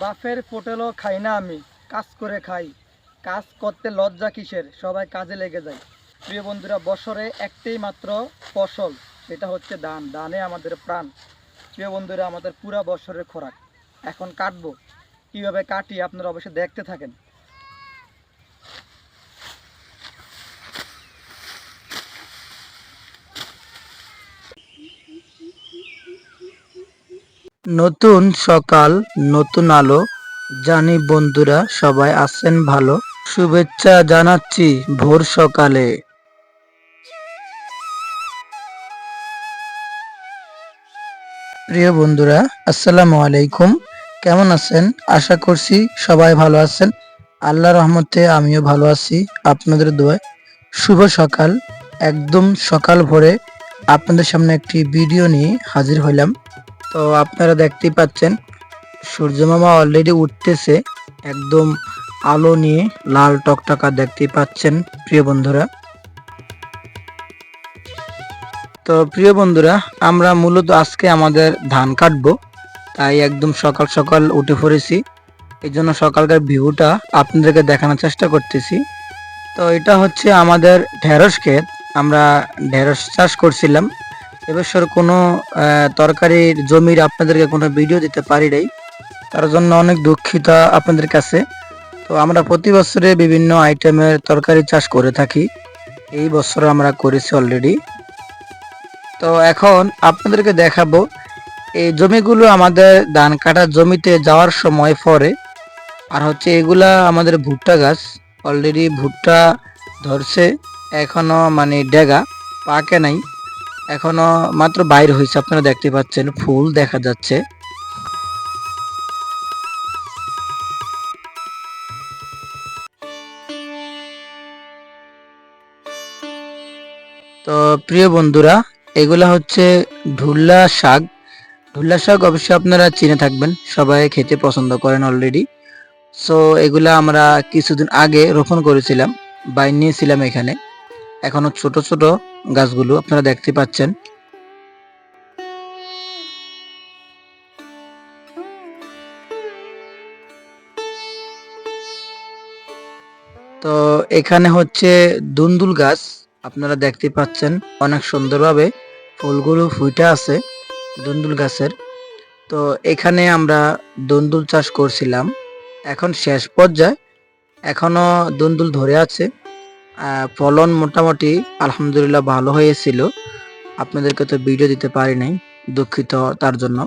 বাফের হোটেলও খাই না আমি, কাজ করে খাই। কাজ করতে লজ্জা কিসের, সবাই কাজে লেগে যায়। প্রিয় বন্ধুরা, বছরে একটাই মাত্র ফসল, সেটা হচ্ছে ধান। ধানে আমাদের প্রাণ। প্রিয় বন্ধুরা, আমাদের পুরা বছরের খোরাক। এখন কাটবো, কীভাবে কাটি আপনারা অবশ্যই দেখতে থাকেন। নতুন সকাল, নতুন আলো। জানি বন্ধুরা সবাই আছেন ভালো। শুভেচ্ছা জানাচ্ছি ভোর সকালে। প্রিয় বন্ধুরা, আসসালামু আলাইকুম। কেমন আছেন? আশা করছি সবাই ভালো আছেন। আল্লাহর রহমতে আমিও ভালো আছি, আপনাদের দোয়ায়। শুভ সকাল। একদম সকাল ভোরে আপনাদের সামনে একটি ভিডিও নিয়ে হাজির হইলাম। তো আপনারা দেখতেই পাচ্ছেন সূর্য মামা অলরেডি উঠতেছে, একদম আলো নিয়ে লাল টকটকা দেখতেই পাচ্ছেন প্রিয় বন্ধুরা। তো প্রিয় বন্ধুরা, আমরা মূলত আজকে আমাদের ধান কাটবো, তাই একদম সকাল সকাল উঠে পড়েছি। এই জন্য সকালকার ভিউটা আপনাদেরকে দেখানোর চেষ্টা করতেছি। তো এটা হচ্ছে আমাদের ঢেঁড়স ক্ষেত। আমরা ঢেঁড়স চাষ করছিলাম। এবছর কোনো তরকারির জমির আপনাদেরকে কোনো ভিডিও দিতে পারি নাই, তার জন্য অনেক দুঃখিত আপনাদের কাছে। তো আমরা প্রতি বছরে বিভিন্ন আইটেমের তরকারি চাষ করে থাকি। এই বছর আমরা করেছি অলরেডি। তো এখন আপনাদেরকে দেখাবো এই জমিগুলো আমাদের ধান কাটার জমিতে যাওয়ার সময় পরে। আর হচ্ছে এগুলা আমাদের ভুট্টা গাছ, অলরেডি ভুট্টা ধরছে, এখনো মানে ডেগা পাকে নাই, এখনো মাত্র বাইর হয়েছে। আপনারা দেখতে পাচ্ছেন ফুল দেখা যাচ্ছে। তো প্রিয় বন্ধুরা, এগুলা হচ্ছে ঢুল্লা শাক। ঢুল্লা শাক অবশ্যই আপনারা চিনে থাকবেন, সবাই খেতে পছন্দ করেন অলরেডি। সো এগুলা আমরা কিছুদিন আগে রোপণ করেছিলাম, বাইন নিয়েছিলাম এখানে। এখনো ছোট ছোট গাছগুলো আপনারা দেখতে পাচ্ছেন। তো এখানে হচ্ছে দুন্দুল গাছ, আপনারা দেখতে পাচ্ছেন অনেক সুন্দরভাবে ফুলগুলো ফুটে আছে দুন্দুল গাছের। তো এখানে আমরা দুন্দুল চাষ করছিলাম, এখন শেষ পর্যায়ে, এখনো দুন্দুল ধরে আছে। ফলন মোটামুটি আলহামদুলিল্লাহ ভালো হয়েছিল। আপনাদেরকে তো ভিডিও দিতে পারি নাই, দুঃখিত তার জন্য।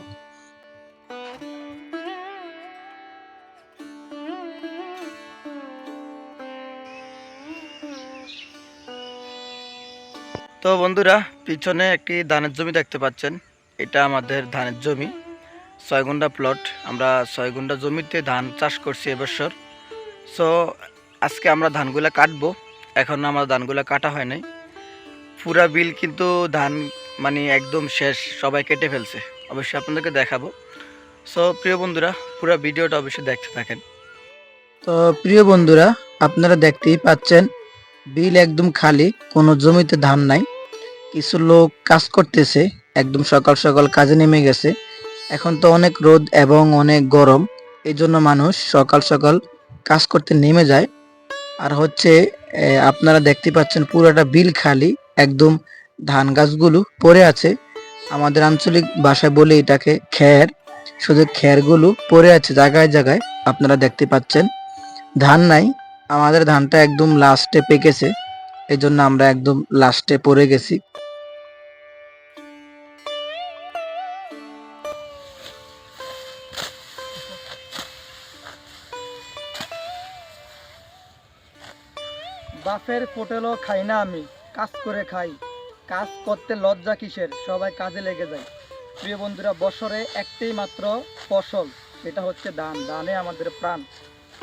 তো বন্ধুরা, পিছনে একটি ধানের জমি দেখতে পাচ্ছেন, এটা আমাদের ধানের জমি, 6 গুণ্ঠা প্লট। আমরা 6 গুণ্ঠা জমিতে ধান চাষ করছি এবছর। সো আজকে আমরা ধানগুলা কাটবো। এখন আমার ধানগুলা কাটা হয় নাই, পুরা বিল কিন্তু ধান মানে একদম শেষ, সবাই কেটে ফেলছে। অবশ্যই আপনাদেরকে দেখাবো। সো প্রিয় বন্ধুরা, পুরো ভিডিওটা অবশ্যই দেখতে থাকেন। তো প্রিয় বন্ধুরা, আপনারা দেখতেই পাচ্ছেন বিল একদম খালি, কোনো জমিতে ধান নাই। কিছু লোক কাজ করতেছে, একদম সকাল সকাল কাজে নেমে গেছে। এখন তো অনেক রোদ এবং অনেক গরম, এই জন্য মানুষ সকাল সকাল কাজ করতে নেমে যায়। আর হচ্ছে আপনারা দেখতে পাচ্ছেন পুরোটা বিল খালি, একদম ধান গাছগুলো পড়ে আছে। আমাদের আঞ্চলিক ভাষায় বলে এটাকে খ্যার। শুধু খ্যারগুলো পড়ে আছে জায়গায় জায়গায়, আপনারা দেখতে পাচ্ছেন। ধান নাই, আমাদের ধানটা একদম লাস্টে পেকেছে, এই জন্য আমরা একদম লাস্টে পড়ে গেছি। বাফের হোটেলও খাই না আমি, কাজ করে খাই। কাজ করতে লজ্জা কিসের, সবাই কাজে লেগে যায়। প্রিয় বন্ধুরা, বছরে একটাই মাত্র ফসল, সেটা হচ্ছে ধান। ধানে আমাদের প্রাণ।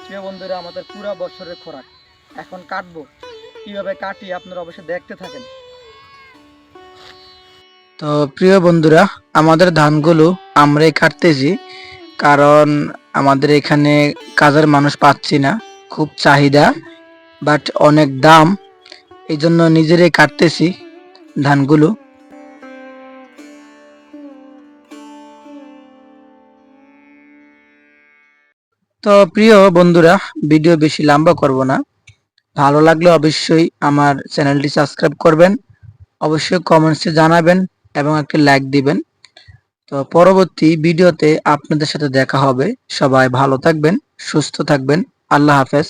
প্রিয় বন্ধুরা, আমাদের পুরা বছরের খোরাক। এখন কাটবো, কিভাবে কাটি আপনারা অবশ্যই দেখতে থাকেন। তো প্রিয় বন্ধুরা, আমাদের ধানগুলো আমরাই কাটতেছি, কারণ আমাদের এখানে কাজের মানুষ পাচ্ছি না, খুব চাহিদা, বাট অনেক দাম। এই জন্য নিজেরাই কাটতেছি ধানগুলো। তো প্রিয় বন্ধুরা, ভিডিও বেশি লম্বা করব না। ভালো লাগলে অবশ্যই আমার চ্যানেলটি সাবস্ক্রাইব করবেন, অবশ্যই কমেন্টসে জানাবেন এবং একটি লাইক দিবেন। তো পরবর্তী ভিডিওতে আপনাদের সাথে দেখা হবে। সবাই ভালো থাকবেন, সুস্থ থাকবেন। আল্লাহ হাফেজ।